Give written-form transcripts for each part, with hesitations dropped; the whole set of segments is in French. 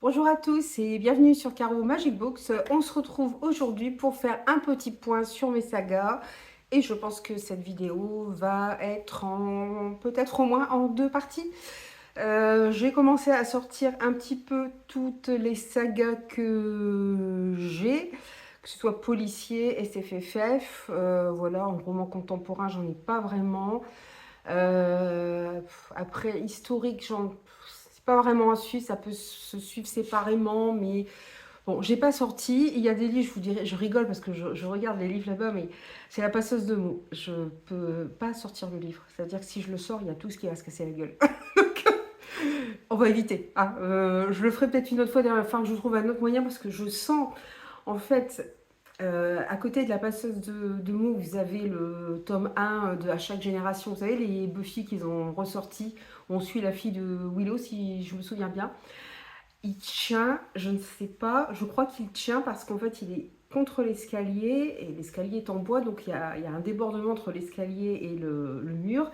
Bonjour à tous et bienvenue sur Caro Magic Books. On se retrouve aujourd'hui pour faire un petit point sur mes sagas et je pense que cette vidéo va être peut-être au moins en deux parties. J'ai commencé à sortir un petit peu toutes les sagas que j'ai, que ce soit policier, SFFF, voilà, en roman contemporain, j'en ai pas vraiment. Après, historique, c'est pas vraiment à suivre, ça peut se suivre séparément, mais bon, j'ai pas sorti. Il y a des livres, je vous dirais, je rigole parce que je regarde les livres là-bas, mais c'est la passeuse de mots. Je peux pas sortir le livre. C'est-à-dire que si je le sors, il y a tout ce qui va se casser la gueule. Donc, on va éviter. Ah, je le ferai peut-être une autre fois, enfin, que je trouve un autre moyen parce que je sens, en fait, à côté de la passeuse de mots, vous avez le tome 1 de À chaque génération. Vous savez, les Buffy qu'ils ont ressorti. On suit la fille de Willow, si je me souviens bien. Il tient, je ne sais pas, je crois qu'il tient parce qu'en fait, il est contre l'escalier et l'escalier est en bois, donc il y a un débordement entre l'escalier et le mur.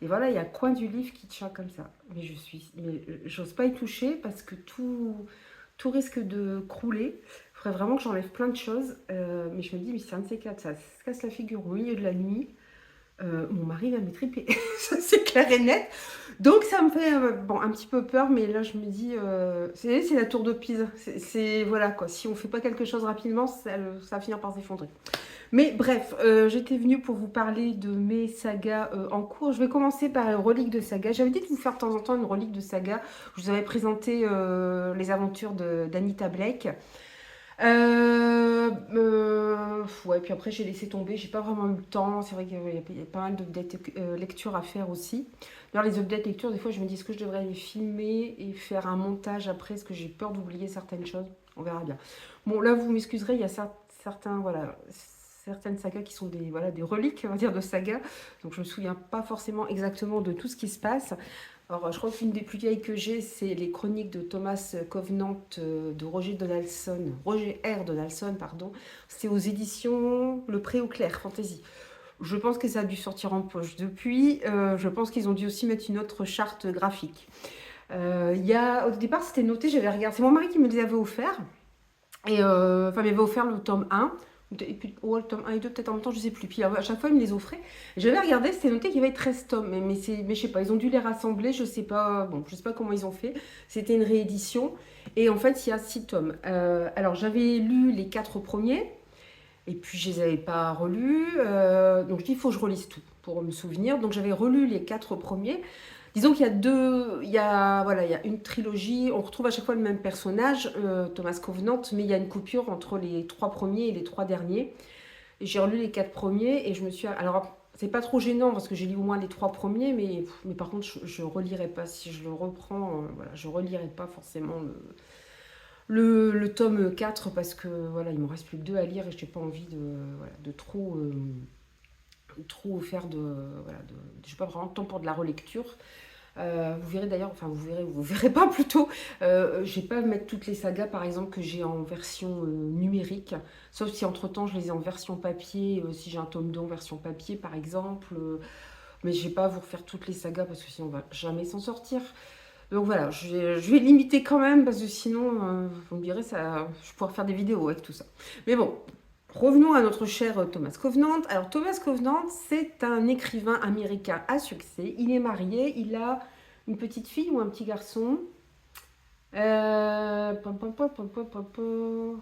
Et voilà, il y a le coin du livre qui tient comme ça. Mais j'ose pas y toucher parce que tout risque de crouler. Il faudrait vraiment que j'enlève plein de choses. Mais je me dis, mais c'est un de ces quatre, ça se casse la figure au milieu de la nuit. Mon mari va m'étriper, ça c'est clair et net. Donc ça me fait bon, un petit peu peur, mais là je me dis, c'est la tour de Pise. Voilà quoi, si on fait pas quelque chose rapidement, ça va finir par s'effondrer. Mais bref, j'étais venue pour vous parler de mes sagas en cours. Je vais commencer par une relique de saga. J'avais dit de vous faire de temps en temps une relique de saga. Je vous avais présenté les aventures d'Anita Blake. Ouais, puis après j'ai laissé tomber, j'ai pas vraiment eu le temps. C'est vrai qu'il y a pas mal d'updates lecture à faire aussi. D'ailleurs, les updates lecture, des fois je me dis est-ce que je devrais les filmer et faire un montage après, est-ce que j'ai peur d'oublier certaines choses. On verra bien. Bon, là vous m'excuserez, il y a certains, voilà, certaines sagas qui sont voilà, des reliques, on va dire, de sagas. Donc je me souviens pas forcément exactement de tout ce qui se passe. Alors, je crois qu'une des plus vieilles que j'ai, c'est les chroniques de Thomas Covenant de Roger R. Donaldson, pardon. C'est aux éditions Le Pré au Clair, Fantasy. Je pense que ça a dû sortir en poche depuis. Je pense qu'ils ont dû aussi mettre une autre charte graphique. Au départ, c'était noté, j'avais regardé. C'est mon mari qui me les avait offerts. Et enfin, il m'avait offert le tome 1. Et puis, le tome 1 et 2, peut-être en même temps, je sais plus. Puis à chaque fois, il me les offrait. J'avais regardé, c'était noté qu'il y avait 13 tomes. Mais je sais pas, ils ont dû les rassembler, je sais pas. Bon, je sais pas comment ils ont fait. C'était une réédition. Et en fait, il y a 6 tomes. Alors, j'avais lu les 4 premiers. Et puis, je les avais pas relus. Donc, je dis, il faut que je relise tout pour me souvenir. Donc, j'avais relu les 4 premiers. Disons qu'il y a voilà, il y a une trilogie, on retrouve à chaque fois le même personnage, Thomas Covenant, mais il y a une coupure entre les 3 premiers et les 3 derniers. Et j'ai relu les 4 premiers et je me suis... Alors, c'est pas trop gênant parce que j'ai lu au moins les 3 premiers, mais par contre, je relirai pas. Si je le reprends, voilà, je relirai pas forcément le tome 4 parce que voilà, il me reste plus que 2 à lire et je n'ai pas envie voilà, de trop faire voilà, j'ai pas vraiment de temps pour de la relecture. Vous verrez d'ailleurs, enfin vous verrez pas plutôt, je vais pas mettre toutes les sagas par exemple que j'ai en version numérique, sauf si entre temps je les ai en version papier, si j'ai un tome 2 en version papier par exemple, mais je vais pas vous refaire toutes les sagas parce que sinon on va jamais s'en sortir. Donc voilà, je vais limiter quand même parce que sinon, vous me direz, je pourrais faire des vidéos avec tout ça. Mais bon, revenons à notre cher Thomas Covenant. Alors Thomas Covenant, c'est un écrivain américain à succès. Il est marié, il a une petite fille ou un petit garçon. Pom, pom, pom, pom, pom, pom, pom.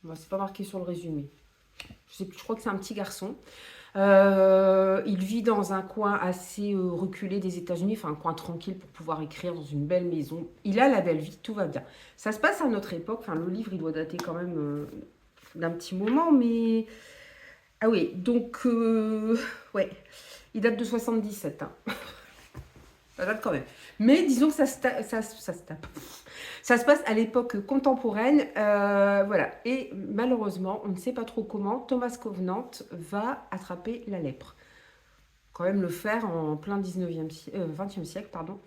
Bon, c'est pas marqué sur le résumé. Je sais plus, je crois que c'est un petit garçon. Il vit dans un coin assez reculé des États-Unis, enfin un coin tranquille pour pouvoir écrire dans une belle maison. Il a la belle vie, tout va bien. Ça se passe à notre époque, enfin le livre il doit dater quand même d'un petit moment, mais... Ah oui, donc, ouais, il date de 77, hein. Ça date quand même. Mais disons que ça se passe à l'époque contemporaine, voilà. Et malheureusement, on ne sait pas trop comment, Thomas Covenant va attraper la lèpre. Quand même le faire en plein 20e siècle, pardon,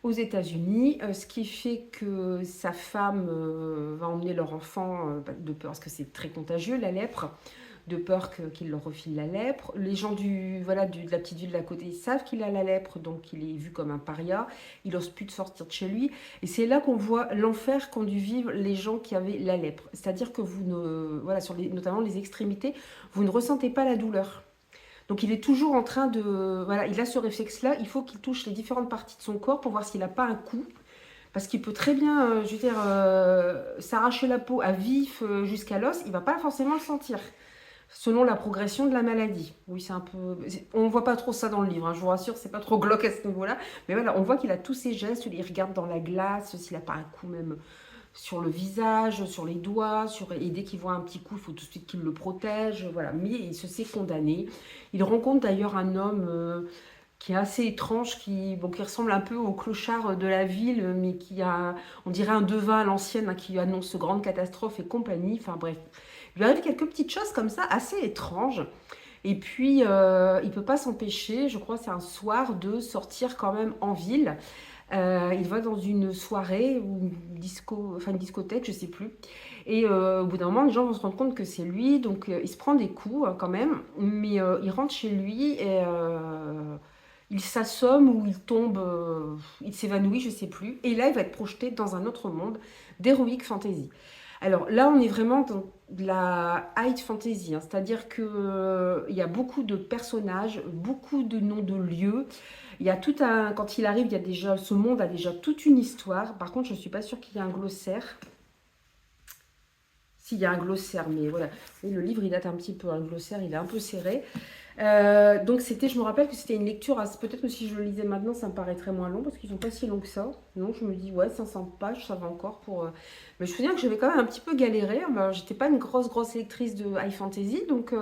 aux États-Unis, ce qui fait que sa femme va emmener leur enfant de peur, parce que c'est très contagieux, la lèpre. de peur qu'il leur refile la lèpre. Les gens voilà, de la petite ville d'à côté, ils savent qu'il a la lèpre, donc il est vu comme un paria. Il n'ose plus de sortir de chez lui. Et c'est là qu'on voit l'enfer qu'ont dû vivre les gens qui avaient la lèpre. C'est-à-dire que vous ne, voilà, notamment les extrémités, vous ne ressentez pas la douleur. Donc il est toujours en train de... Voilà, il a ce réflexe-là, il faut qu'il touche les différentes parties de son corps pour voir s'il n'a pas un coup. Parce qu'il peut très bien, je veux dire, s'arracher la peau à vif jusqu'à l'os, il ne va pas forcément le sentir. Selon la progression de la maladie. Oui, c'est un peu... On ne voit pas trop ça dans le livre, hein, je vous rassure, c'est pas trop glauque à ce niveau-là. Mais voilà, on voit qu'il a tous ses gestes, il regarde dans la glace, s'il n'a pas un coup même sur le visage, sur les doigts, et dès qu'il voit un petit coup, il faut tout de suite qu'il le protège, voilà. Mais il se sait condamné. Il rencontre d'ailleurs un homme qui est assez étrange, qui ressemble un peu au clochard de la ville, mais qui a, on dirait un devin à l'ancienne, hein, qui annonce grande catastrophe et compagnie. Enfin bref, il lui arrive quelques petites choses comme ça, assez étranges. Et puis, il ne peut pas s'empêcher, je crois c'est un soir, de sortir quand même en ville. Il va dans une soirée ou une discothèque, je sais plus. Et au bout d'un moment, les gens vont se rendre compte que c'est lui. Donc il se prend des coups quand même. Mais il rentre chez lui et il s'assomme ou il tombe, il s'évanouit, je sais plus. Et là, il va être projeté dans un autre monde d'heroic fantasy. Alors là, on est vraiment dans de la high fantasy, hein, c'est-à-dire que il y a beaucoup de personnages, beaucoup de noms de lieux. Il y a tout un, quand il arrive, il y a déjà, ce monde a déjà toute une histoire. Par contre, je ne suis pas sûre qu'il y ait un glossaire. S'il y a un glossaire, mais voilà. Et le livre, il date un petit peu, un glossaire, il est un peu serré. Donc je me rappelle que c'était une lecture, peut-être que si je le lisais maintenant, ça me paraîtrait moins long, parce qu'ils sont pas si longs que ça. Non, je me dis, ouais, 500 pages, ça va encore pour... Mais je me souviens que j'avais quand même un petit peu galéré. J'étais pas une grosse lectrice de high fantasy, donc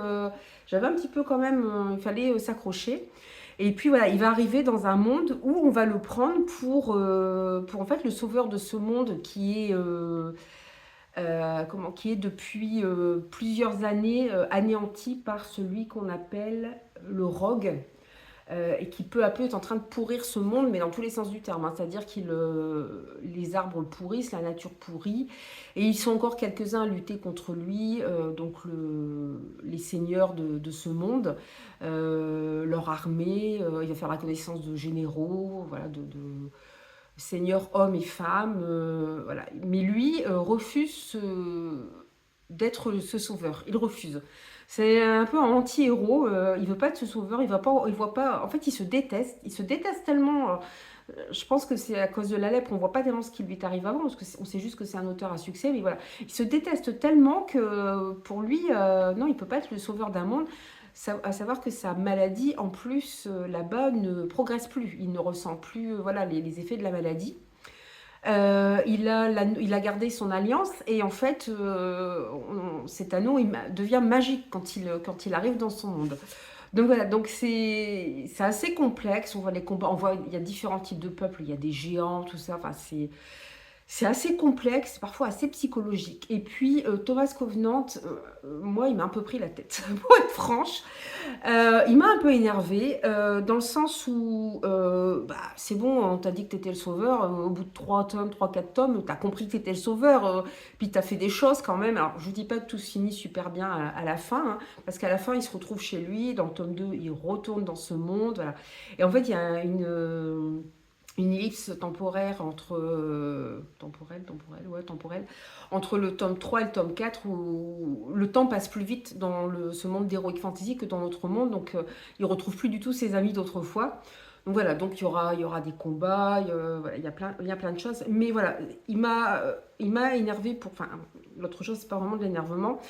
j'avais un petit peu quand même, il fallait s'accrocher. Et puis voilà, il va arriver dans un monde où on va le prendre pour en fait le sauveur de ce monde qui est depuis plusieurs années anéanti par celui qu'on appelle le rogue, et qui peu à peu est en train de pourrir ce monde, mais dans tous les sens du terme, hein. C'est-à-dire que les arbres pourrissent, la nature pourrit, et ils sont encore quelques-uns à lutter contre lui, donc les seigneurs de ce monde, leur armée, il va faire la connaissance de généraux, voilà, de seigneurs hommes et femmes, voilà. Mais lui refuse d'être ce sauveur, il refuse. C'est un peu un anti-héros, il veut pas être ce sauveur, il voit pas, en fait il se déteste tellement. Je pense que c'est à cause de la lèpre, on voit pas tellement ce qui lui arrive avant, parce qu'on sait juste que c'est un auteur à succès, mais voilà, il se déteste tellement que pour lui, non, il peut pas être le sauveur d'un monde. À savoir que sa maladie, en plus, là-bas, ne progresse plus. Il ne ressent plus voilà, les effets de la maladie. Il a gardé son alliance et en fait, cet anneau devient magique quand il arrive dans son monde. Donc voilà, donc c'est assez complexe. On voit les combats, il y a différents types de peuples, il y a des géants, tout ça. Enfin, c'est assez complexe, parfois assez psychologique. Et puis Thomas Covenant, moi, il m'a un peu pris la tête, pour être franche. Il m'a un peu énervée, dans le sens où, c'est bon, on t'a dit que t'étais le sauveur, au bout de 3 tomes, 3-4 tomes, t'as compris que t'étais le sauveur, puis t'as fait des choses quand même. Alors, je vous dis pas que tout se finit super bien à la fin, hein, parce qu'à la fin, il se retrouve chez lui, dans le tome 2, il retourne dans ce monde, voilà. Et en fait, il y a une ellipse temporaire temporelle, entre le tome 3 et le tome 4, où le temps passe plus vite dans ce monde d'Heroic Fantasy que dans notre monde, donc il retrouve plus du tout ses amis d'autrefois. Donc voilà, donc il y aura des combats, voilà, il y a plein de choses, mais voilà, il m'a énervé enfin, l'autre chose, c'est pas vraiment de l'énervement,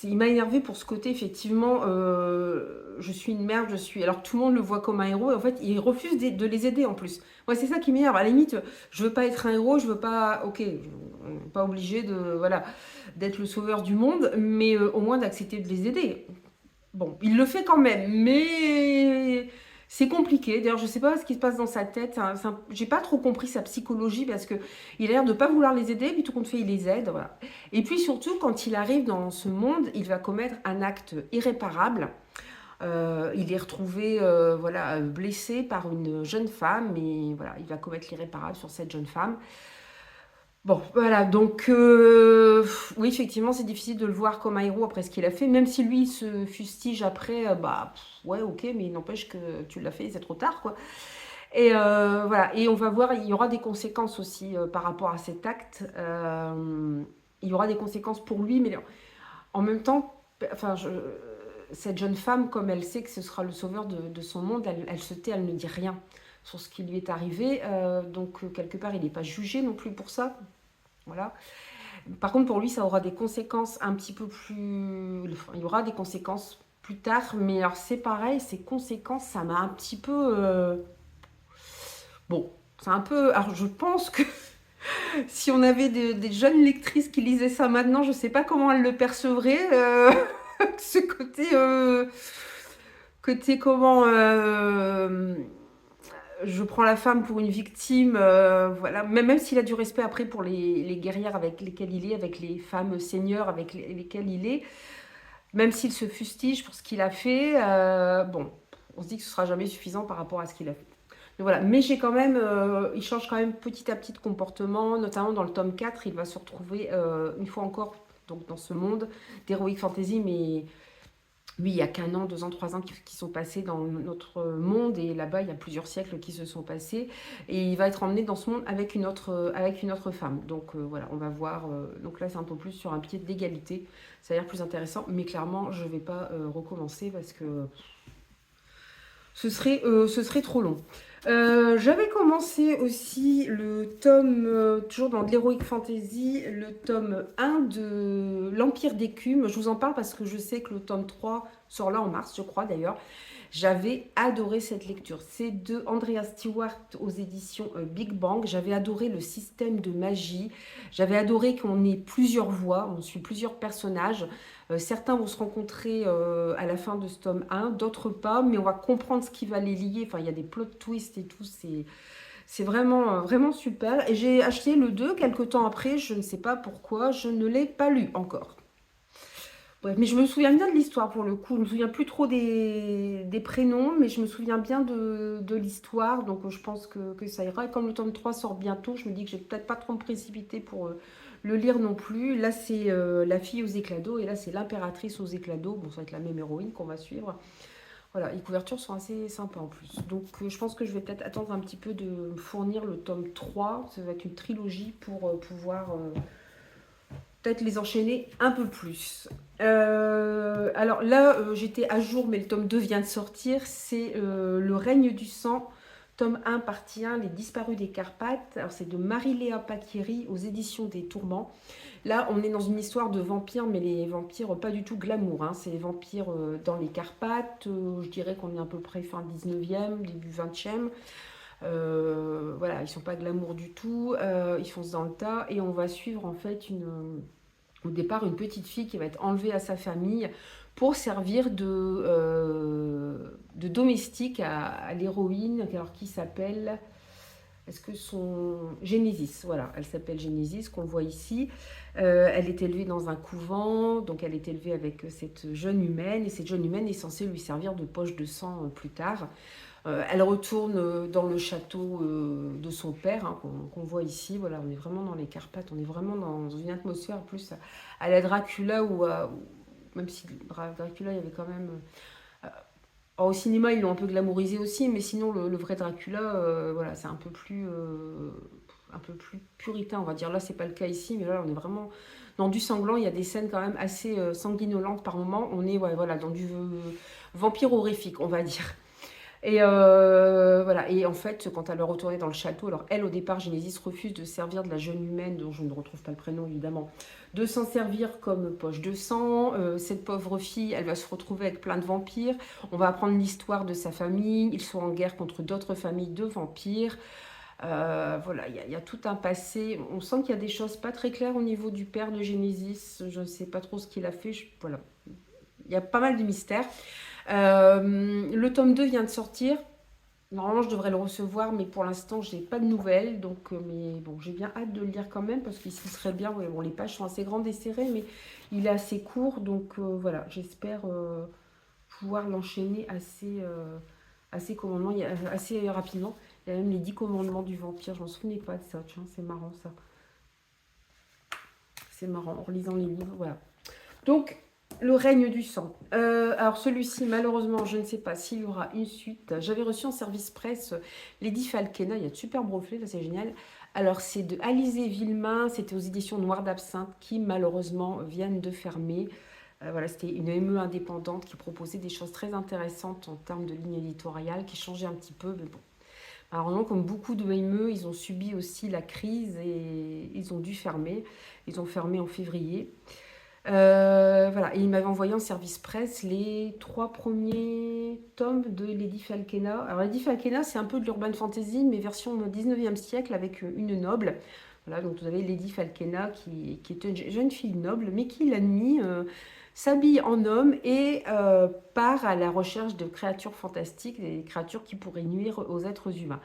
il m'a énervé pour ce côté, effectivement, je suis une merde, alors tout le monde le voit comme un héros, et en fait, il refuse de les aider en plus. Moi, c'est ça qui m'énerve. À la limite, je veux pas être un héros, je veux pas, ok, on n'est pas obligé voilà, d'être le sauveur du monde, mais au moins d'accepter de les aider. Bon, il le fait quand même, mais c'est compliqué. D'ailleurs, je sais pas ce qui se passe dans sa tête. J'ai pas trop compris sa psychologie, parce que il a l'air de pas vouloir les aider, puis tout compte fait, il les aide. Voilà. Et puis surtout, quand il arrive dans ce monde, il va commettre un acte irréparable. Il est retrouvé voilà, blessé par une jeune femme, et voilà, il va commettre l'irréparable sur cette jeune femme. Bon, voilà, donc oui, effectivement, c'est difficile de le voir comme un héros après ce qu'il a fait, même si lui il se fustige après, bah ouais, ok, mais il n'empêche que tu l'as fait, c'est trop tard, quoi. Et voilà, et on va voir, il y aura des conséquences aussi par rapport à cet acte. Il y aura des conséquences pour lui, mais en même temps, enfin, cette jeune femme, comme elle sait que ce sera le sauveur de son monde, elle se tait, elle ne dit rien sur ce qui lui est arrivé. Donc, quelque part, il n'est pas jugé non plus pour ça. Voilà. Par contre, pour lui, ça aura des conséquences un petit peu plus. Enfin, il y aura des conséquences plus tard, mais alors c'est pareil, ces conséquences, ça m'a un petit peu. Bon, c'est un peu. Alors, je pense que si on avait des jeunes lectrices qui lisaient ça maintenant, je ne sais pas comment elles le percevraient. Ce côté. Côté comment. Je prends la femme pour une victime, voilà. Même s'il a du respect après pour les guerrières avec lesquelles il est, avec les femmes seigneurs avec lesquelles il est, même s'il se fustige pour ce qu'il a fait, bon, on se dit que ce sera jamais suffisant par rapport à ce qu'il a fait. Donc voilà. Mais j'ai quand même, il change quand même petit à petit de comportement, notamment dans le tome 4, il va se retrouver une fois encore donc, dans ce monde d'Heroic Fantasy, mais lui, il y a qu'un an, 2 ans, 3 ans qui sont passés dans notre monde, et là-bas, il y a plusieurs siècles qui se sont passés, et il va être emmené dans ce monde avec une autre femme. Donc voilà, on va voir. Donc là, c'est un peu plus sur un pied d'égalité, ça a l'air plus intéressant, mais clairement, je ne vais pas recommencer parce que ce serait trop long. J'avais commencé aussi le tome, toujours dans de l'Heroic Fantasy, le tome 1 de l'Empire d'écume. Je vous en parle parce que je sais que le tome 3 sort là en mars, je crois d'ailleurs. J'avais adoré cette lecture. C'est de Andrea Stewart aux éditions Big Bang. J'avais adoré le système de magie. J'avais adoré qu'on ait plusieurs voix, on suit plusieurs personnages. Certains vont se rencontrer à la fin de ce tome 1, d'autres pas, mais on va comprendre ce qui va les lier. Enfin, il y a des plot twists et tout, c'est vraiment, vraiment super. Et j'ai acheté le 2 quelques temps après, je ne sais pas pourquoi, je ne l'ai pas lu encore. Bref, mais je me souviens bien de l'histoire pour le coup. Je me souviens plus trop des prénoms, mais je me souviens bien de l'histoire. Donc je pense que ça ira. Et comme le tome 3 sort bientôt, je me dis que je vais peut-être pas trop me précipiter pour le lire non plus. Là, c'est la fille aux éclats d'eau, et là, c'est l'impératrice aux éclats d'eau. Bon, ça va être la même héroïne qu'on va suivre. Voilà, les couvertures sont assez sympas en plus. Donc je pense que je vais peut-être attendre un petit peu de me fournir le tome 3. Ça va être une trilogie pour pouvoir peut-être les enchaîner un peu plus. Alors là, j'étais à jour, mais le tome 2 vient de sortir. C'est Le règne du sang, tome 1, partie 1, Les disparus des Carpates. Alors c'est de Marie-Léa Pacchieri aux éditions des Tourments. Là, on est dans une histoire de vampires, mais les vampires pas du tout glamour, hein. C'est les vampires dans les Carpates. Je dirais qu'on est à peu près fin 19e, début 20e. Voilà, ils sont pas glamour du tout. Ils foncent dans le tas, et on va suivre en fait au départ une petite fille qui va être enlevée à sa famille pour servir de domestique à l'héroïne, alors qui s'appelle. Est-ce que son. Genesis, voilà, elle s'appelle Genesis, qu'on voit ici. Elle est élevée dans un couvent, donc elle est élevée avec cette jeune humaine, et cette jeune humaine est censée lui servir de poche de sang plus tard. Elle retourne dans le château de son père, hein, qu'on voit ici. Voilà, on est vraiment dans les Carpates, on est vraiment dans une atmosphère plus à la Dracula, même si Dracula, il y avait quand même. Au cinéma, ils l'ont un peu glamourisé aussi, mais sinon, le vrai Dracula, voilà, c'est un peu plus puritain, on va dire. Là, c'est pas le cas ici, mais là, on est vraiment dans du sanglant. Il y a des scènes quand même assez sanguinolentes par moment. On est, ouais, voilà, dans du vampire horrifique, on va dire. Et voilà. Et en fait, quand elle est retournée dans le château, alors elle, au départ, Genesis refuse de servir de la jeune humaine, dont je ne retrouve pas le prénom évidemment, de s'en servir comme poche de sang. Cette pauvre fille, elle va se retrouver avec plein de vampires. On va apprendre l'histoire de sa famille. Ils sont en guerre contre d'autres familles de vampires. Voilà, il y a tout un passé. On sent qu'il y a des choses pas très claires au niveau du père de Genesis. Je ne sais pas trop ce qu'il a fait. Voilà, il y a pas mal de mystères. Le tome 2 vient de sortir. Normalement, je devrais le recevoir, mais pour l'instant, je n'ai pas de nouvelles. Donc, mais bon, j'ai bien hâte de le lire quand même, parce qu'il serait bien. Ouais, bon, les pages sont assez grandes et serrées, mais il est assez court. Donc, voilà, j'espère pouvoir l'enchaîner assez rapidement. Il y a même les 10 commandements du vampire. Je m'en souvenais pas de ça. Tiens, c'est marrant ça. C'est marrant, en relisant les livres, voilà. Donc, le règne du sang. Alors, celui-ci, malheureusement, je ne sais pas s'il y aura une suite. J'avais reçu en service presse Lady Falkena, il y a de super reflets, là, c'est génial. Alors, c'est de Alizé Villemain, c'était aux éditions Noir d'Absinthe, qui, malheureusement, viennent de fermer. Voilà, c'était une ME indépendante qui proposait des choses très intéressantes en termes de ligne éditoriale, qui changeait un petit peu, mais bon. Alors, non, comme beaucoup de ME, ils ont subi aussi la crise et ils ont dû fermer. Ils ont fermé en février. Voilà, et il m'avait envoyé en service presse les 3 premiers tomes de Lady Falkena. Alors, Lady Falkena, c'est un peu de l'urban fantasy, mais version 19e siècle avec une noble. Voilà, donc vous avez Lady Falkena qui est une jeune fille noble, mais qui, la nuit, s'habille en homme et part à la recherche de créatures fantastiques, des créatures qui pourraient nuire aux êtres humains.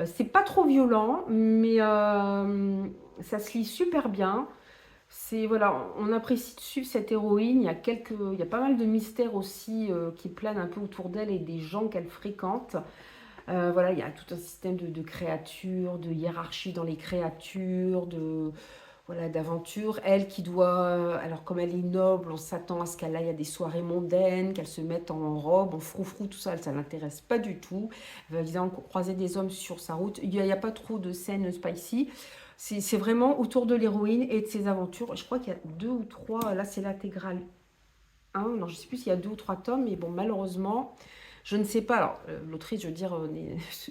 C'est pas trop violent, mais ça se lit super bien. C'est voilà, on apprécie de suivre cette héroïne. Il y a pas mal de mystères aussi qui planent un peu autour d'elle et des gens qu'elle fréquente. Voilà, il y a tout un système de créatures, de hiérarchie dans les créatures, voilà, d'aventures. Elle qui doit, alors comme elle est noble, on s'attend à ce qu'elle aille à des soirées mondaines, qu'elle se mette en robe, en froufrou, tout ça, ça l'intéresse pas du tout. Elle va évidemment croiser des hommes sur sa route. Il y a pas trop de scènes spicy. C'est vraiment autour de l'héroïne et de ses aventures. Je crois qu'il y a 2 ou 3, là c'est l'intégrale 1, non je sais plus s'il y a 2 ou 3 tomes, mais bon malheureusement, je ne sais pas, alors l'autrice je veux dire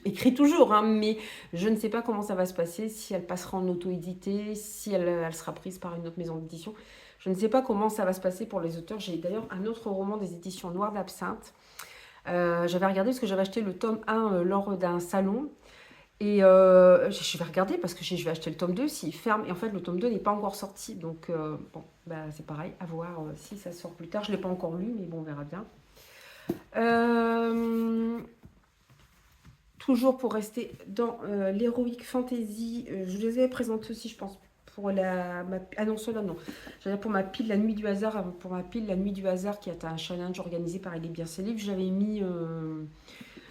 écrit toujours, hein, mais je ne sais pas comment ça va se passer, si elle passera en auto-édité, si elle sera prise par une autre maison d'édition. Je ne sais pas comment ça va se passer pour les auteurs. J'ai d'ailleurs un autre roman des éditions Noir d'Absinthe. J'avais regardé parce que j'avais acheté le tome 1 lors d'un salon. Et je vais regarder parce que je vais acheter le tome 2 s'il ferme. Et en fait, le tome 2 n'est pas encore sorti. Donc, bon, bah, c'est pareil, à voir si ça sort plus tard. Je ne l'ai pas encore lu, mais bon, on verra bien. Toujours pour rester dans l'heroic fantasy, je les avais présentés aussi, je pense, pour ah non, cela non. J'avais pour ma pile La Nuit du Hasard, pour ma pile La Nuit du Hasard, qui est un challenge organisé par Il est bien ses livres.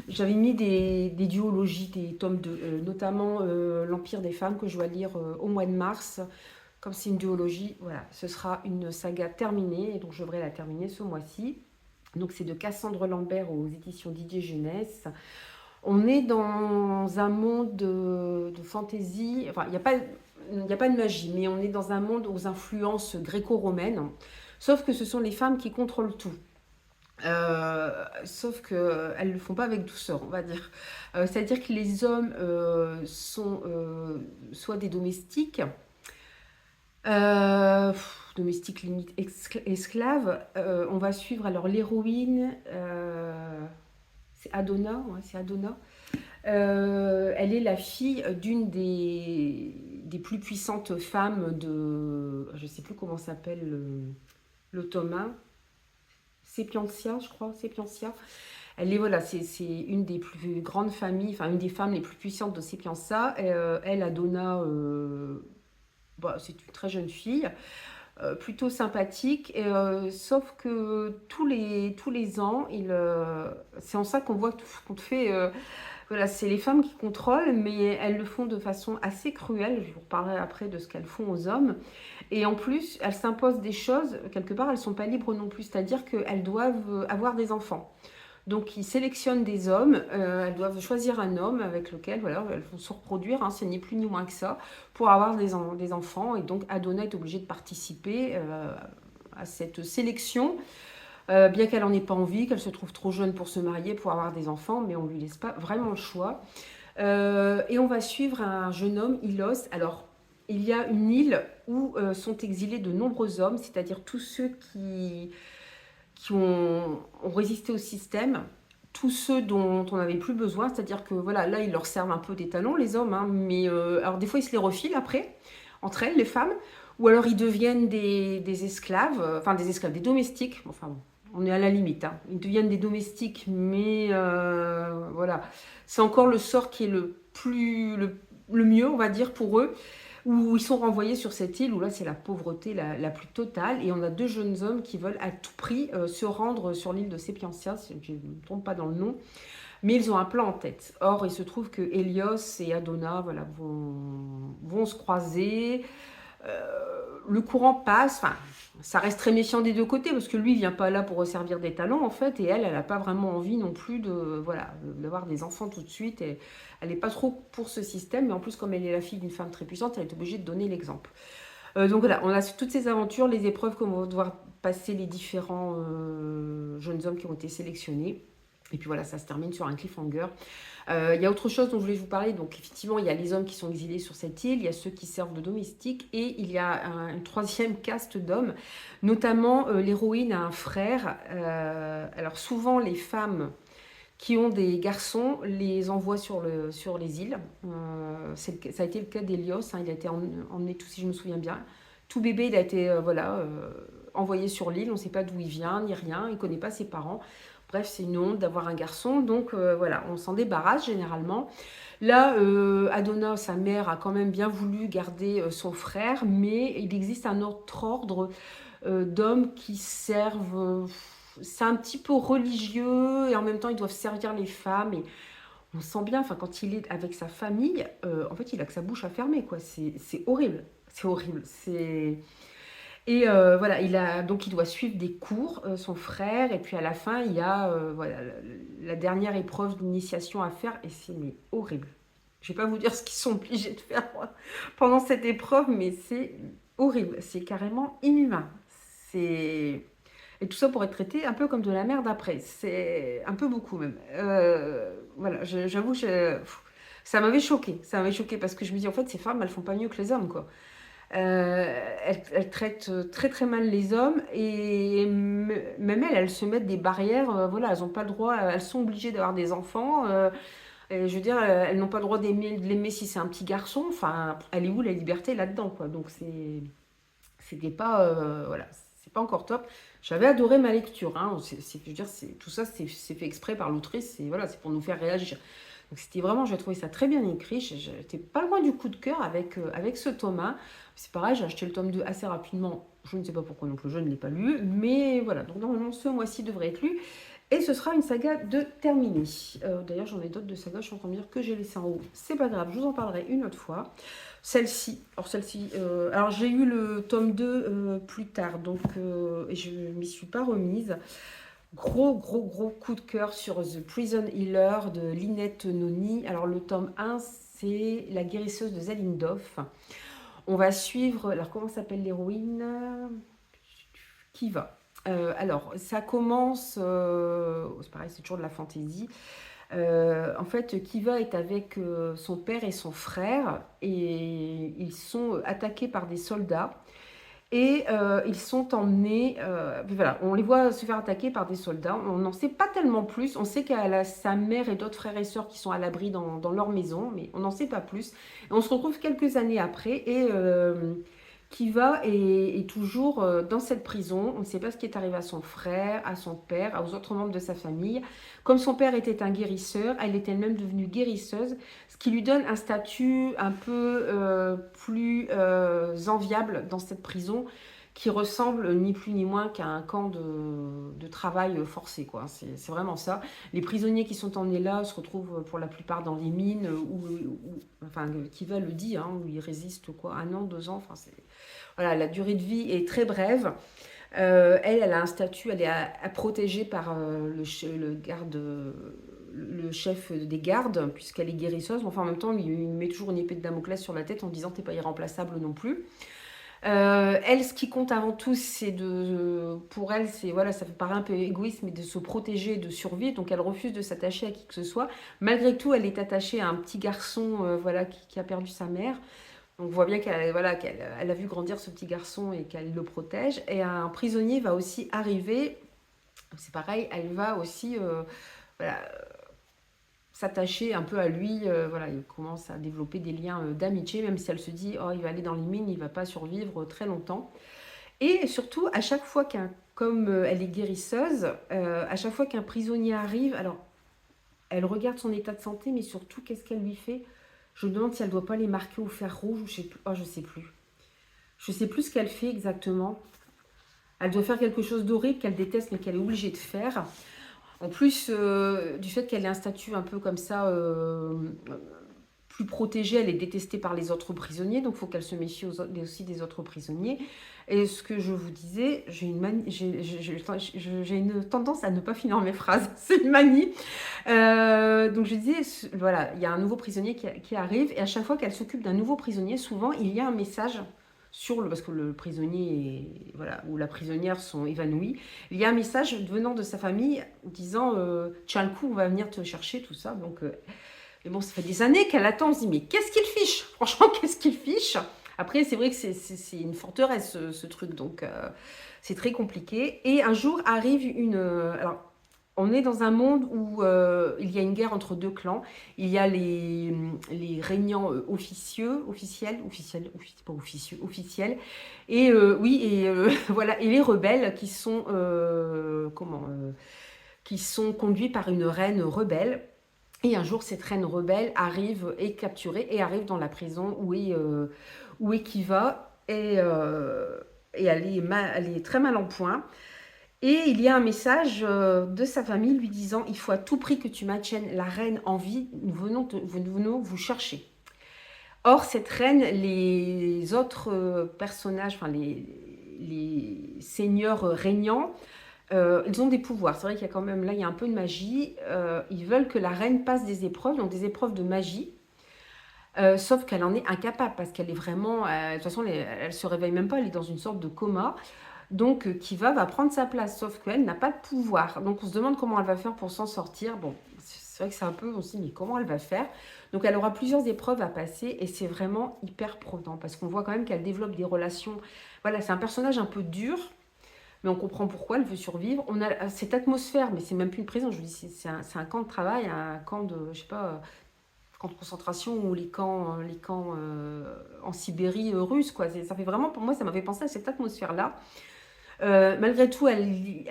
J'avais mis des duologies, des tomes de, notamment L'Empire des femmes que je dois lire au mois de mars. Comme c'est une duologie, voilà, ce sera une saga terminée, et donc je devrais la terminer ce mois-ci. Donc c'est de Cassandre Lambert aux éditions Didier Jeunesse. On est dans un monde de fantasy, enfin il n'y a pas de magie, mais on est dans un monde aux influences gréco-romaines, sauf que ce sont les femmes qui contrôlent tout. Sauf qu'elles ne le font pas avec douceur, on va dire. C'est-à-dire que les hommes sont soit des domestiques, domestiques limite esclaves. On va suivre alors l'héroïne, c'est Adonna, ouais, c'est Adonna. Elle est la fille d'une des plus puissantes femmes de... Je ne sais plus comment s'appelle le tome 1. Sépiantia, je crois, Sépiantia. Elle est, voilà, c'est une des plus grandes familles, enfin une des femmes les plus puissantes de Sépiantia. Elle, Adonna, bah, c'est une très jeune fille, plutôt sympathique, sauf que tous les ans, c'est en ça qu'on voit qu'on te fait... voilà, c'est les femmes qui contrôlent, mais elles le font de façon assez cruelle. Je vous reparlerai après de ce qu'elles font aux hommes. Et en plus, elles s'imposent des choses, quelque part, elles ne sont pas libres non plus, c'est-à-dire qu'elles doivent avoir des enfants. Donc, ils sélectionnent des hommes, elles doivent choisir un homme avec lequel voilà, elles vont se reproduire, hein, c'est ni plus ni moins que ça, pour avoir des enfants. Et donc, Adonna est obligée de participer à cette sélection, bien qu'elle n'en ait pas envie, qu'elle se trouve trop jeune pour se marier, pour avoir des enfants, mais on ne lui laisse pas vraiment le choix. Et on va suivre un jeune homme, Ilos. Alors, il y a une île où sont exilés de nombreux hommes, c'est-à-dire tous ceux qui ont résisté au système, tous ceux dont on n'avait plus besoin, c'est-à-dire que voilà, là, ils leur servent un peu d'étalons, les hommes, hein, mais alors des fois, ils se les refilent après, entre elles, les femmes, ou alors ils deviennent des esclaves, enfin des esclaves, des domestiques, enfin bon, on est à la limite, hein. Ils deviennent des domestiques, mais voilà, c'est encore le sort qui est le mieux, on va dire, pour eux, où ils sont renvoyés sur cette île, où là c'est la pauvreté la plus totale, et on a 2 jeunes hommes qui veulent à tout prix se rendre sur l'île de Sépiantia, si je ne me trompe pas dans le nom, mais ils ont un plan en tête. Or, il se trouve que Hélios et Adonna voilà, vont se croiser. le courant passe, enfin, ça reste très méfiant des deux côtés, parce que lui, il vient pas là pour resservir des talents, en fait, et elle n'a pas vraiment envie non plus voilà, d'avoir des enfants tout de suite, et elle n'est pas trop pour ce système, mais en plus, comme elle est la fille d'une femme très puissante, elle est obligée de donner l'exemple. Donc voilà, on a toutes ces aventures, les épreuves qu'on va devoir passer les différents jeunes hommes qui ont été sélectionnés. Et puis voilà, ça se termine sur un cliffhanger. Il y a autre chose dont je voulais vous parler. Donc effectivement, il y a les hommes qui sont exilés sur cette île, il y a ceux qui servent de domestiques, et il y a une troisième caste d'hommes, notamment l'héroïne a un frère. Alors souvent, les femmes qui ont des garçons les envoient sur les îles. Ça a été le cas d'Hélios, hein, il a été emmené tout, si je me souviens bien. Tout bébé, il a été envoyé sur l'île, on ne sait pas d'où il vient, ni rien, il ne connaît pas ses parents. Bref, c'est une honte d'avoir un garçon, donc voilà, on s'en débarrasse généralement. Là, Adona, sa mère, a quand même bien voulu garder son frère, mais il existe un autre ordre d'hommes qui servent... c'est un petit peu religieux, et en même temps, ils doivent servir les femmes, et on sent bien, enfin, quand il est avec sa famille, en fait, il a que sa bouche à fermer, quoi. C'est horrible, c'est horrible, c'est... Et voilà, donc il doit suivre des cours, son frère, et puis à la fin, il y a voilà, la dernière épreuve d'initiation à faire, et c'est mais horrible. Je ne vais pas vous dire ce qu'ils sont obligés de faire pendant cette épreuve, mais c'est horrible, c'est carrément inhumain. C'est... Et tout ça pour être traité un peu comme de la merde après, c'est un peu beaucoup même. Voilà, j'avoue, ça m'avait choqué parce que je me dis en fait ces femmes elles font pas mieux que les hommes quoi. Elles traitent très très mal les hommes et même elles se mettent des barrières. Voilà, elles n'ont pas le droit, elles sont obligées d'avoir des enfants. Et je veux dire, elles n'ont pas le droit de l'aimer si c'est un petit garçon. Enfin, elle est où la liberté là-dedans, quoi. Donc c'était pas, voilà, c'est pas encore top. J'avais adoré ma lecture. Hein. Je veux dire, tout ça, c'est fait exprès par l'autrice. Voilà, c'est pour nous faire réagir. Donc c'était vraiment, j'ai trouvé ça très bien écrit. J'étais pas loin du coup de cœur avec ce tome 1. C'est pareil, j'ai acheté le tome 2 assez rapidement. Je ne sais pas pourquoi non plus, je ne l'ai pas lu. Mais voilà, donc normalement ce mois-ci devrait être lu. Et ce sera une saga de terminée. D'ailleurs, j'en ai d'autres de sagas, je suis en train de me dire que j'ai laissé en haut. C'est pas grave, je vous en parlerai une autre fois. Celle-ci, alors j'ai eu le tome 2 plus tard, donc et je m'y suis pas remise. Gros coup de cœur sur The Prison Healer de Lynette Noni. Alors le tome 1, c'est La guérisseuse de Zalindov. On va suivre, alors comment s'appelle l'héroïne? Kiva. Alors ça commence, c'est pareil, c'est toujours de la fantaisie. En fait, Kiva est avec son père et son frère et ils sont attaqués par des soldats et ils sont emmenés. Voilà, on les voit se faire attaquer par des soldats. On n'en sait pas tellement plus. On sait qu'elle a sa mère et d'autres frères et sœurs qui sont à l'abri dans leur maison, mais on n'en sait pas plus. Et on se retrouve quelques années après et Kiva est toujours dans cette prison. On ne sait pas ce qui est arrivé à son frère, à son père, aux autres membres de sa famille. Comme son père était un guérisseur, elle est elle-même devenue guérisseuse, ce qui lui donne un statut un peu plus enviable dans cette prison, qui ressemble ni plus ni moins qu'à un camp de travail forcé, quoi. C'est vraiment ça. Les prisonniers qui sont emmenés là se retrouvent pour la plupart dans les mines, enfin, Kiva le dit, hein, où ils résistent quoi, 1 an, 2 ans, enfin, voilà, la durée de vie est très brève. Elle a un statut, elle est protégée par le chef des gardes, puisqu'elle est guérisseuse. Enfin, en même temps, il met toujours une épée de Damoclès sur la tête en disant « t'es pas irremplaçable non plus ». Elle, ce qui compte avant tout, pour elle, voilà, ça paraît un peu égoïste, mais de se protéger, de survivre. Donc, elle refuse de s'attacher à qui que ce soit. Malgré tout, elle est attachée à un petit garçon, voilà, qui a perdu sa mère. Donc, on voit bien qu'elle a vu grandir ce petit garçon et qu'elle le protège. Et un prisonnier va aussi arriver. C'est pareil, elle va aussi, voilà, s'attacher un peu à lui, voilà, il commence à développer des liens d'amitié, même si elle se dit oh il va aller dans les mines, il va pas survivre très longtemps. Et surtout à chaque fois comme elle est guérisseuse, à chaque fois qu'un prisonnier arrive, alors elle regarde son état de santé, mais surtout qu'est-ce qu'elle lui fait? Je me demande si elle doit pas les marquer au fer rouge ou je sais plus. Oh, je sais plus ce qu'elle fait exactement. Elle doit faire quelque chose d'horrible qu'elle déteste mais qu'elle est obligée de faire. En plus du fait qu'elle ait un statut un peu comme ça, plus protégée, elle est détestée par les autres prisonniers, donc il faut qu'elle se méfie aussi des autres prisonniers. Et ce que je vous disais, j'ai une tendance à ne pas finir mes phrases, c'est une manie. Donc je disais, voilà, il y a un nouveau prisonnier qui arrive, et à chaque fois qu'elle s'occupe d'un nouveau prisonnier, souvent il y a un message parce que le prisonnier voilà, ou la prisonnière sont évanouis, il y a un message venant de sa famille disant tiens le coup, on va venir te chercher, tout ça. Donc, mais bon, ça fait des années qu'elle attend, on se dit mais qu'est-ce qu'il fiche? Franchement, qu'est-ce qu'il fiche? Après, c'est vrai que c'est une forteresse ce truc, donc c'est très compliqué. Et un jour arrive alors, on est dans un monde où il y a une guerre entre deux clans. Il y a les régnants pas officieux, officiels. Et oui, et voilà, et les rebelles qui sont conduits par une reine rebelle. Et un jour, cette reine rebelle est capturée et arrive dans la prison où est Kiva. Et elle est très mal en point. Et il y a un message de sa famille lui disant « Il faut à tout prix que tu maintiennes la reine en vie, nous venons vous chercher. » Or, cette reine, les autres personnages, enfin les seigneurs régnants, ils ont des pouvoirs. C'est vrai qu'il y a quand même, là, il y a un peu de magie. Ils veulent que la reine passe des épreuves, donc des épreuves de magie. Sauf qu'elle en est incapable, parce qu'elle est vraiment... de toute façon, elle ne se réveille même pas, elle est dans une sorte de coma. Donc, Kiva va prendre sa place, sauf qu'elle n'a pas de pouvoir. Donc, on se demande comment elle va faire pour s'en sortir. Bon, c'est vrai que c'est un peu, on se dit, mais comment elle va faire? Donc, elle aura plusieurs épreuves à passer, et c'est vraiment hyper prenant, parce qu'on voit quand même qu'elle développe des relations. Voilà, c'est un personnage un peu dur, mais on comprend pourquoi elle veut survivre. On a cette atmosphère, mais c'est même plus une prison, je vous dis, c'est un camp de travail, un camp de, je sais pas, camp de concentration ou les camps en Sibérie russe, quoi. Ça fait vraiment, pour moi, ça m'avait pensé à cette atmosphère-là. Malgré tout,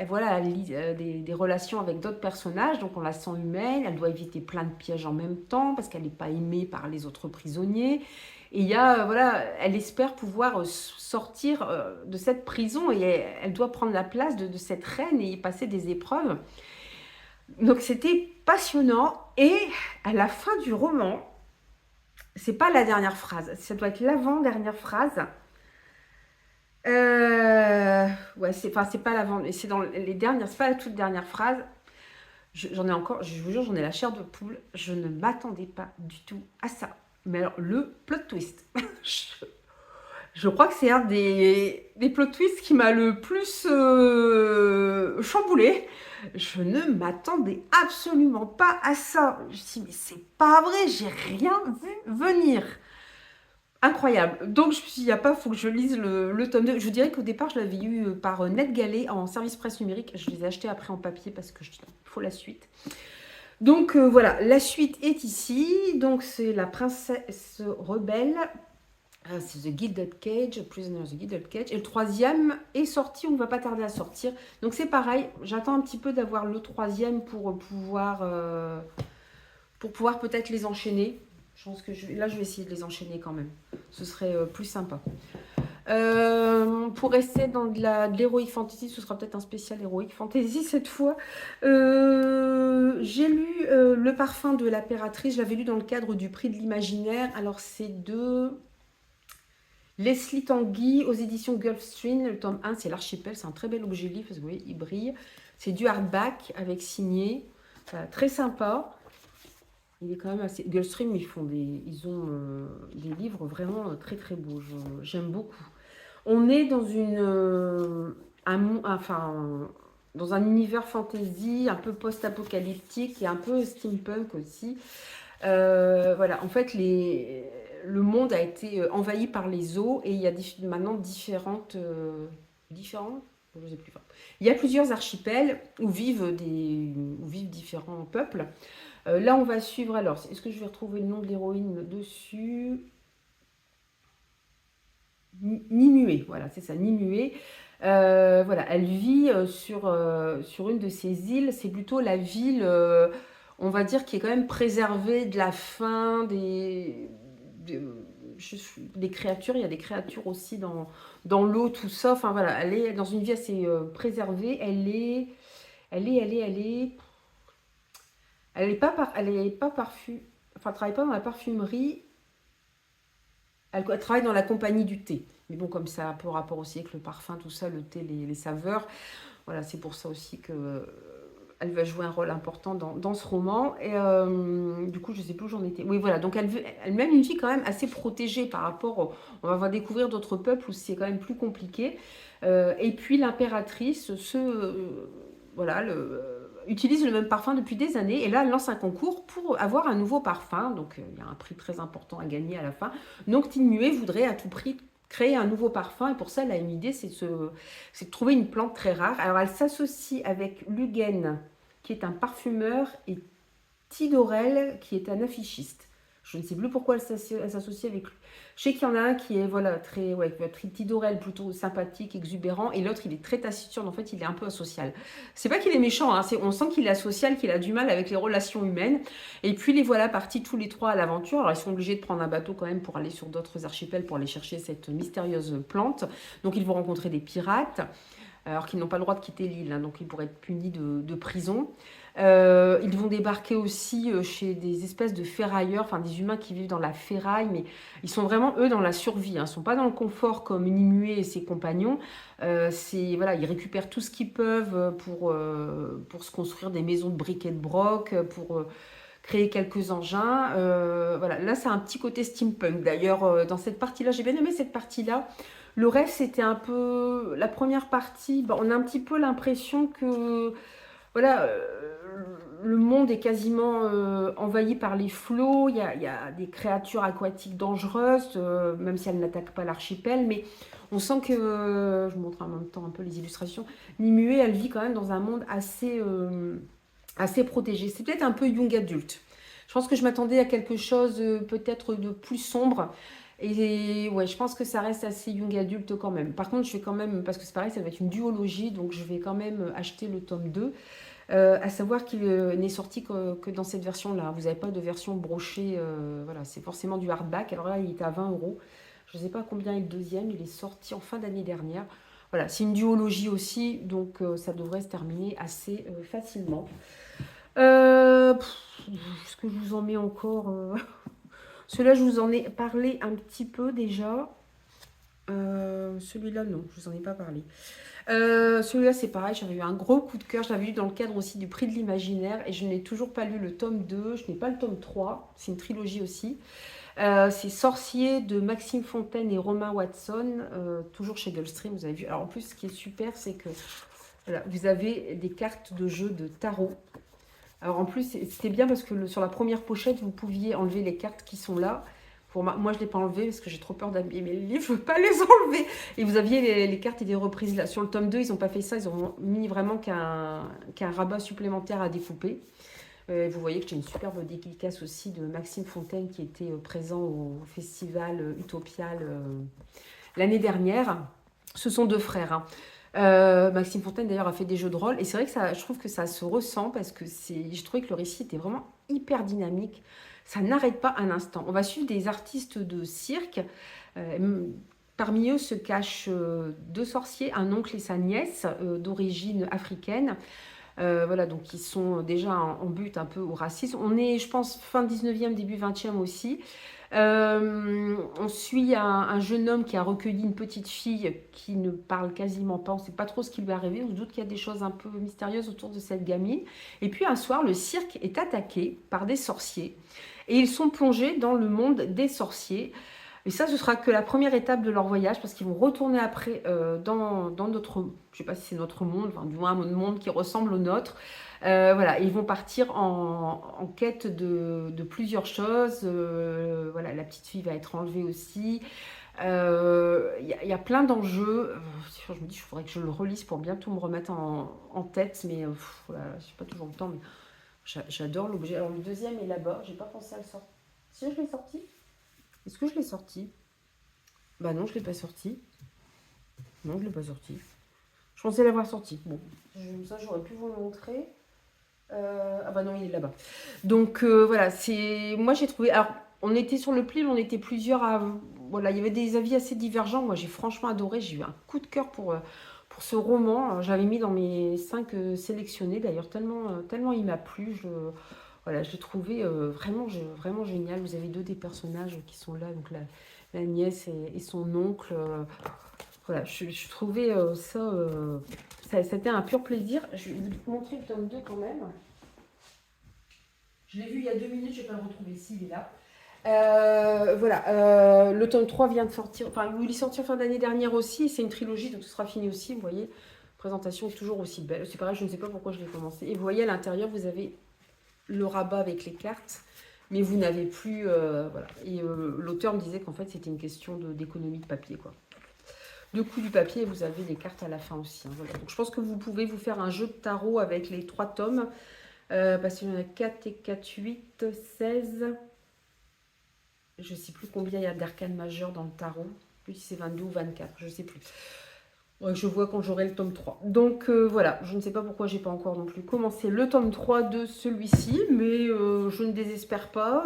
voilà, elle lie des relations avec d'autres personnages, donc on la sent humaine, elle doit éviter plein de pièges en même temps, parce qu'elle n'est pas aimée par les autres prisonniers. Et il y a, voilà, elle espère pouvoir sortir de cette prison, et elle doit prendre la place de cette reine et y passer des épreuves. Donc c'était passionnant, et à la fin du roman, c'est pas la dernière phrase, ça doit être l'avant-dernière phrase. Ouais, c'est pas l'avant, mais c'est dans les dernières, c'est pas la toute dernière phrase. J'en ai encore, je vous jure, j'en ai la chair de poule. Je ne m'attendais pas du tout à ça. Mais alors, le plot twist, je crois que c'est un des plot twists qui m'a le plus chamboulé. Je ne m'attendais absolument pas à ça. Je me suis dit, mais c'est pas vrai, j'ai rien vu venir. Incroyable. Donc, je me suis dit, il n'y a pas, il faut que je lise le tome 2. Je dirais qu'au départ, je l'avais eu par NetGalley en service presse numérique. Je les ai achetés après en papier parce que je dis, il faut la suite. Donc, voilà, la suite est ici. Donc, c'est la princesse rebelle. C'est The Gilded Cage, Prisoner of the Gilded Cage. Et le troisième est sorti, on ne va pas tarder à sortir. Donc, c'est pareil, j'attends un petit peu d'avoir le troisième pour pouvoir peut-être les enchaîner. Je pense que là, je vais essayer de les enchaîner quand même. Ce serait plus sympa. Pour rester dans de l'Heroic Fantasy, ce sera peut-être un spécial Heroic Fantasy cette fois. J'ai lu Le Parfum de l'Impératrice. Je l'avais lu dans le cadre du Prix de l'Imaginaire. Alors, c'est de Leslie Tanguy aux éditions Gulfstream. Le tome 1, c'est l'Archipel. C'est un très bel objet livre. Vous voyez, il brille. C'est du hardback avec signé. Très sympa. Il est quand même assez... Gulfstream, ils ont des livres vraiment très très beaux. J'aime beaucoup. On est dans dans un univers fantasy un peu post-apocalyptique et un peu steampunk aussi. Voilà, en fait, le monde a été envahi par les eaux, et il y a maintenant différentes... Je sais plus. Il y a plusieurs archipels où vivent différents peuples. Là, on va suivre, alors, est-ce que je vais retrouver le nom de l'héroïne dessus? Nimue, voilà, c'est ça, Nimue. Voilà, elle vit sur une de ces îles. C'est plutôt la ville, on va dire, qui est quand même préservée de la faim, des créatures. Il y a des créatures aussi dans l'eau, tout ça. Enfin, voilà, elle est dans une vie assez préservée. Elle est pas enfin, elle travaille pas dans la parfumerie, elle travaille dans la compagnie du thé. Mais bon, comme ça a un peu rapport aussi avec le parfum, tout ça, le thé, les saveurs. Voilà, c'est pour ça aussi que elle va jouer un rôle important dans ce roman. Et du coup, je ne sais plus où j'en étais. Oui, voilà. Donc, elle mène une vie quand même assez protégée par rapport. On va découvrir d'autres peuples où c'est quand même plus compliqué. Et puis, l'impératrice voilà, utilise le même parfum depuis des années. Et là, elle lance un concours pour avoir un nouveau parfum. Donc, il y a un prix très important à gagner à la fin. Donc, Tinmué voudrait à tout prix créer un nouveau parfum. Et pour ça, elle a une idée, c'est de trouver une plante très rare. Alors, elle s'associe avec Luguen, qui est un parfumeur, et Tidorel, qui est un affichiste. Je ne sais plus pourquoi elle s'associe avec lui. Je sais qu'il y en a un qui est voilà, très, ouais, Tidorel plutôt sympathique, exubérant, et l'autre il est très taciturne, en fait il est un peu asocial. C'est pas qu'il est méchant, hein, on sent qu'il est asocial, qu'il a du mal avec les relations humaines. Et puis les voilà partis tous les trois à l'aventure. Alors ils sont obligés de prendre un bateau quand même pour aller sur d'autres archipels pour aller chercher cette mystérieuse plante. Donc ils vont rencontrer des pirates, alors qu'ils n'ont pas le droit de quitter l'île, hein, donc ils pourraient être punis de prison. Ils vont débarquer aussi chez des espèces de ferrailleurs, enfin des humains qui vivent dans la ferraille, mais ils sont vraiment, eux, dans la survie. Hein. Ils ne sont pas dans le confort comme Nimue et ses compagnons. Voilà, ils récupèrent tout ce qu'ils peuvent pour se construire des maisons de briques et de broc, pour créer quelques engins. Voilà, là, c'est un petit côté steampunk. D'ailleurs, dans cette partie-là, j'ai bien aimé cette partie-là. Le reste, c'était un peu... La première partie, on a un petit peu l'impression que voilà, le monde est quasiment envahi par les flots. Il y a des créatures aquatiques dangereuses, même si elles n'attaquent pas l'archipel. Mais on sent que, je vous montre en même temps un peu les illustrations, Nimue, elle vit quand même dans un monde assez protégé. C'est peut-être un peu young adulte. Je pense que je m'attendais à quelque chose peut-être de plus sombre. Et ouais, je pense que ça reste assez young adulte quand même. Par contre, je vais quand même, parce que c'est pareil, ça va être une duologie, donc je vais quand même acheter le tome 2. À savoir qu'il n'est sorti que dans cette version-là. Vous n'avez pas de version brochée. Voilà, c'est forcément du hardback. Alors là, il est à 20 euros. Je ne sais pas combien est le deuxième. Il est sorti en fin d'année dernière. Voilà, c'est une duologie aussi, donc ça devrait se terminer assez facilement. Est-ce que je vous en mets encore Celui-là, je vous en ai parlé un petit peu déjà. Celui-là, non, je vous en ai pas parlé. Celui-là, c'est pareil, j'avais eu un gros coup de cœur. Je l'avais lu dans le cadre aussi du Prix de l'Imaginaire et je n'ai toujours pas lu le tome 2. Je n'ai pas le tome 3. C'est une trilogie aussi. C'est Sorcier de Maxime Fontaine et Romain Watson, toujours chez Gulfstream, vous avez vu. Alors en plus, ce qui est super, c'est que voilà, vous avez des cartes de jeu de tarot. Alors en plus, c'était bien parce que sur la première pochette, vous pouviez enlever les cartes qui sont là. Moi, je ne l'ai pas enlevé parce que j'ai trop peur d'abîmer le livre, je ne veux pas les enlever. Et vous aviez les cartes et des reprises là. Sur le tome 2, ils n'ont pas fait ça, ils ont mis vraiment qu'un rabat supplémentaire à découper. Vous voyez que j'ai une superbe dédicace aussi de Maxime Fontaine qui était présent au festival Utopial l'année dernière. Ce sont deux frères. Hein. Maxime Fontaine d'ailleurs a fait des jeux de rôle et c'est vrai que je trouve que ça se ressent parce que je trouvais que le récit était vraiment hyper dynamique. Ça n'arrête pas un instant. On va suivre des artistes de cirque. Parmi eux se cachent deux sorciers, un oncle et sa nièce d'origine africaine. Voilà, donc ils sont déjà en but un peu au racisme. On est, je pense, fin 19e, début 20e aussi. On suit un jeune homme qui a recueilli une petite fille qui ne parle quasiment pas. On ne sait pas trop ce qui lui est arrivé. On se doute qu'il y a des choses un peu mystérieuses autour de cette gamine. Et puis un soir, le cirque est attaqué par des sorciers. Et ils sont plongés dans le monde des sorciers. Et ça, ce sera que la première étape de leur voyage, parce qu'ils vont retourner après dans notre, je ne sais pas si c'est notre monde, enfin, du moins un monde qui ressemble au nôtre. Voilà, ils vont partir en quête de plusieurs choses. Voilà, la petite fille va être enlevée aussi. Y a plein d'enjeux. Je me dis, il faudrait que je le relise pour bien tout me remettre en tête, mais voilà, je n'ai pas toujours le temps. Mais j'adore l'objet. Alors le deuxième est là-bas. J'ai pas pensé à le sortir. Si je l'ai sorti. Est-ce que je l'ai sorti? Bah non, je ne l'ai pas sorti. Non, je ne l'ai pas sorti. Je pensais l'avoir sorti. Bon, ça j'aurais pu vous le montrer. Ah bah non, il est là-bas. Donc voilà, moi j'ai trouvé... Alors, on était sur le pli, mais on était plusieurs à... Voilà, il y avait des avis assez divergents. Moi j'ai franchement adoré. J'ai eu un coup de cœur pour ce roman. J'avais mis dans mes 5 sélectionnés. D'ailleurs, tellement il m'a plu. Voilà, je l'ai trouvé vraiment, vraiment génial. Vous avez deux des personnages qui sont là, donc la nièce et son oncle. Voilà, je trouvais c'était un pur plaisir. Je vais vous montrer le tome 2 quand même. Je l'ai vu il y a 2 minutes, je ne vais pas le retrouver ici, il est là. Voilà, le tome 3 vient de sortir, enfin il est sorti en fin d'année dernière aussi, c'est une trilogie, donc ce sera fini aussi, vous voyez. Présentation toujours aussi belle, c'est pareil, je ne sais pas pourquoi je l'ai commencé. Et vous voyez à l'intérieur, vous avez le rabat avec les cartes, mais vous n'avez plus, voilà. Et l'auteur me disait qu'en fait c'était une question d'économie de papier, quoi. Le coût du papier, vous avez les cartes à la fin aussi, hein, voilà. Donc je pense que vous pouvez vous faire un jeu de tarot avec les 3 tomes, parce qu'il y en a 4 et 4, 8, 16... Je ne sais plus combien il y a d'arcanes majeures dans le tarot. Plus si c'est 22 ou 24, je ne sais plus. Ouais, je vois quand j'aurai le tome 3. Donc voilà, je ne sais pas pourquoi j'ai pas encore non plus commencé le tome 3 de celui-ci, mais je ne désespère pas.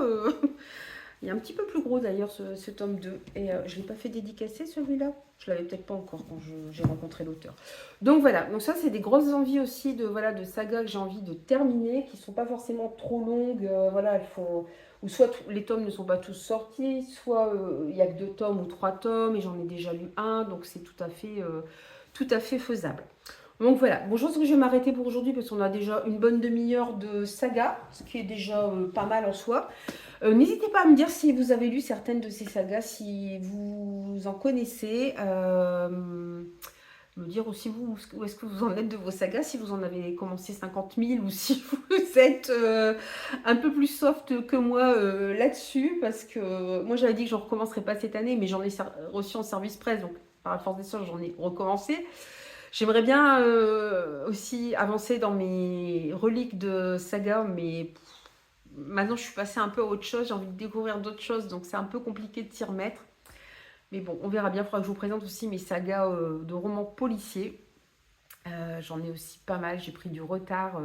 Il est un petit peu plus gros d'ailleurs ce tome 2. Et je ne l'ai pas fait dédicacer celui-là. Je l'avais peut-être pas encore quand j'ai rencontré l'auteur. Donc voilà, donc ça c'est des grosses envies aussi de, voilà, de sagas que j'ai envie de terminer, qui ne sont pas forcément trop longues. Voilà, il faut... Ou soit les tomes ne sont pas tous sortis, soit il n'y a que 2 tomes ou 3 tomes et j'en ai déjà lu un, donc c'est tout à fait faisable. Donc voilà, bon, je pense que je vais m'arrêter pour aujourd'hui parce qu'on a déjà une bonne demi-heure de saga, ce qui est déjà pas mal en soi. N'hésitez pas à me dire si vous avez lu certaines de ces sagas, si vous en connaissez. Me dire aussi vous, où est-ce que vous en êtes de vos sagas, si vous en avez commencé 50 000 ou si vous êtes un peu plus soft que moi là-dessus. Parce que moi j'avais dit que je ne recommencerai pas cette année, mais j'en ai reçu en service presse, donc par la force des choses j'en ai recommencé. J'aimerais bien aussi avancer dans mes reliques de saga, mais maintenant je suis passée un peu à autre chose, j'ai envie de découvrir d'autres choses, donc c'est un peu compliqué de s'y remettre. Mais bon, on verra bien, il faudra que je vous présente aussi mes sagas de romans policiers. J'en ai aussi pas mal, j'ai pris du retard.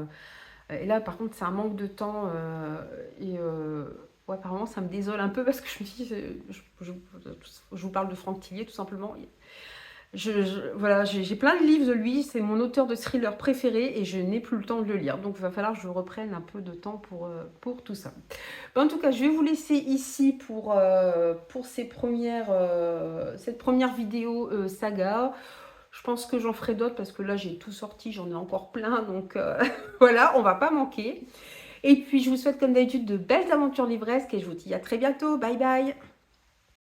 Et là, par contre, c'est un manque de temps. Ouais, apparemment, ça me désole un peu parce que je me dis, je vous parle de Franck Tillier, tout simplement. Voilà, j'ai plein de livres de lui, c'est mon auteur de thriller préféré et je n'ai plus le temps de le lire. Donc il va falloir que je reprenne un peu de temps pour tout ça. En tout cas, je vais vous laisser ici pour cette première vidéo saga. Je pense que j'en ferai d'autres parce que là j'ai tout sorti, j'en ai encore plein. Donc voilà, on va pas manquer. Et puis je vous souhaite comme d'habitude de belles aventures livresques et je vous dis à très bientôt. Bye bye.